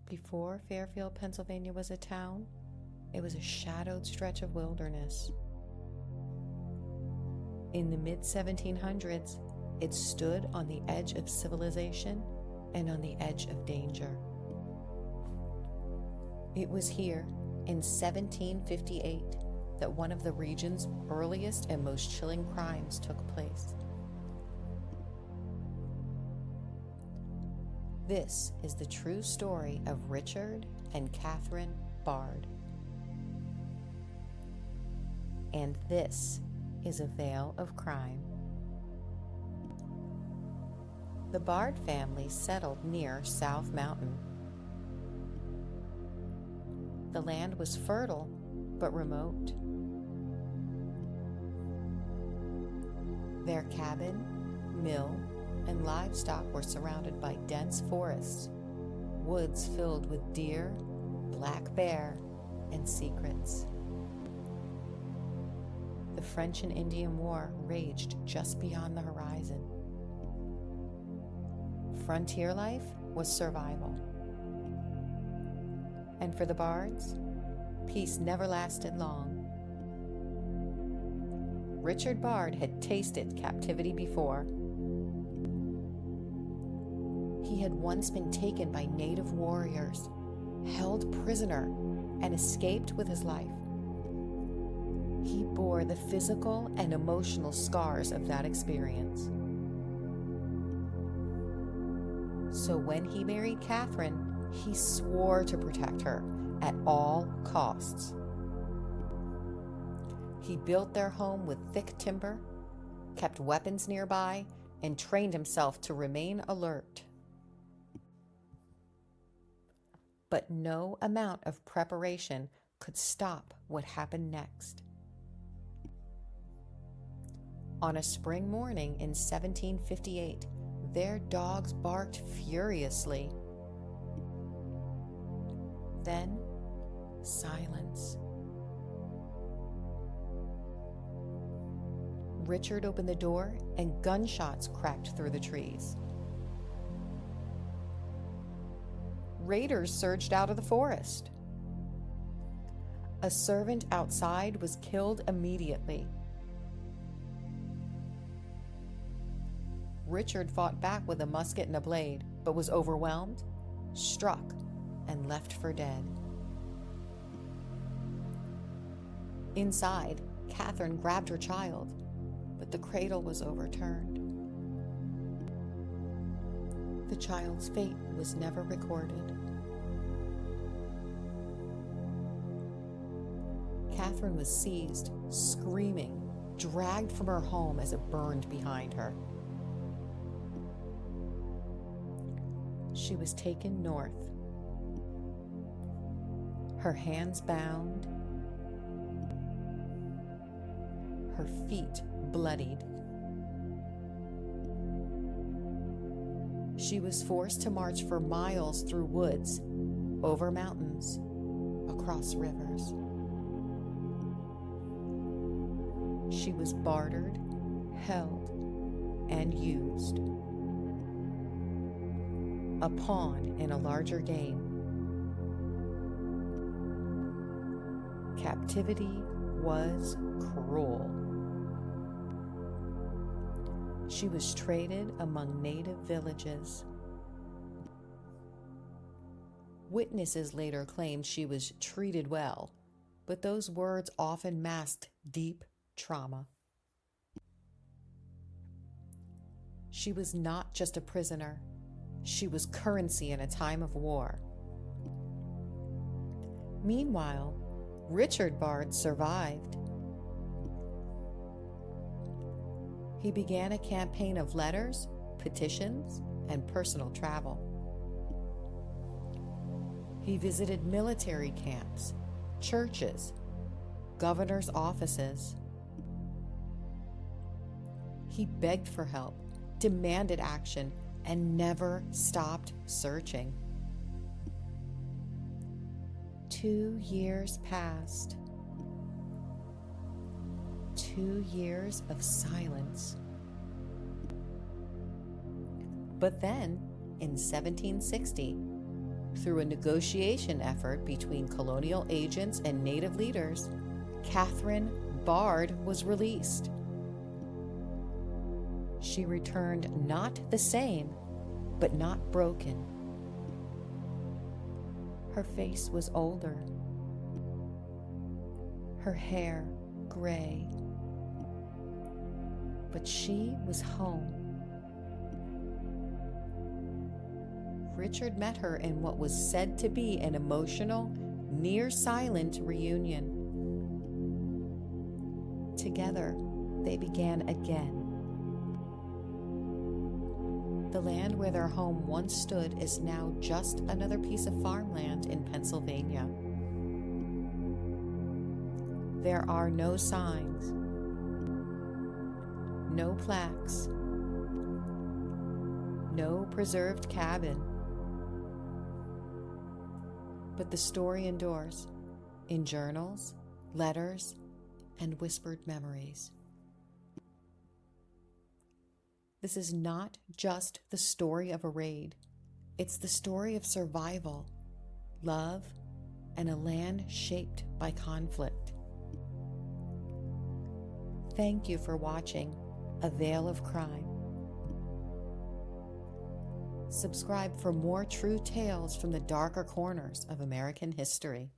Before Fairfield, Pennsylvania was a town, it was a shadowed stretch of wilderness. In the mid-1700s, it stood on the edge of civilization and on the edge of danger. It was here, in 1758, that one of the region's earliest and most chilling crimes took place. This is the true story of Richard and Catherine Bard. And this is A Veil of Crime. The Bard family settled near South Mountain. The land was fertile but remote. Their cabin, mill, and livestock were surrounded by dense forests, woods filled with deer, black bear, and secrets. The French and Indian War raged just beyond the horizon. Frontier life was survival. And for the Bards, peace never lasted long. Richard Bard had tasted captivity before. He had once been taken by native warriors, held prisoner, and escaped with his life. He bore the physical and emotional scars of that experience. So when he married Catherine, he swore to protect her at all costs. He built their home with thick timber, kept weapons nearby, and trained himself to remain alert. But no amount of preparation could stop what happened next. On a spring morning in 1758, their dogs barked furiously. Then, silence. Richard opened the door and gunshots cracked through the trees. Raiders surged out of the forest. A servant outside was killed immediately. Richard fought back with a musket and a blade, but was overwhelmed, struck, and left for dead. Inside, Catherine grabbed her child, but the cradle was overturned. The child's fate was never recorded. Catherine was seized, screaming, dragged from her home as it burned behind her. She was taken north, her hands bound, her feet bloodied. She was forced to march for miles through woods, over mountains, across rivers. She was bartered, held, and used. A pawn in a larger game. Captivity was cruel. She was traded among native villages. Witnesses later claimed she was treated well, but those words often masked deep trauma. She was not just a prisoner. She was currency in a time of war. Meanwhile, Richard Bard survived. He began a campaign of letters, petitions, and personal travel. He visited military camps, churches, governor's offices. He begged for help, demanded action, and never stopped searching. 2 years passed. 2 years of silence. But then, in 1760, Through a negotiation effort between colonial agents and native leaders, Catherine Bard was released. She returned not the same, but not broken. Her face was older, her hair gray, but she was home. Richard met her in what was said to be an emotional, near-silent reunion. Together, they began again. The land where their home once stood is now just another piece of farmland in Pennsylvania. There are no signs, no plaques, no preserved cabin. But the story endures in journals, letters, and whispered memories. This is not just the story of a raid. It's the story of survival, love, and a land shaped by conflict. Thank you for watching A Veil of Crime. Subscribe for more true tales from the darker corners of American history.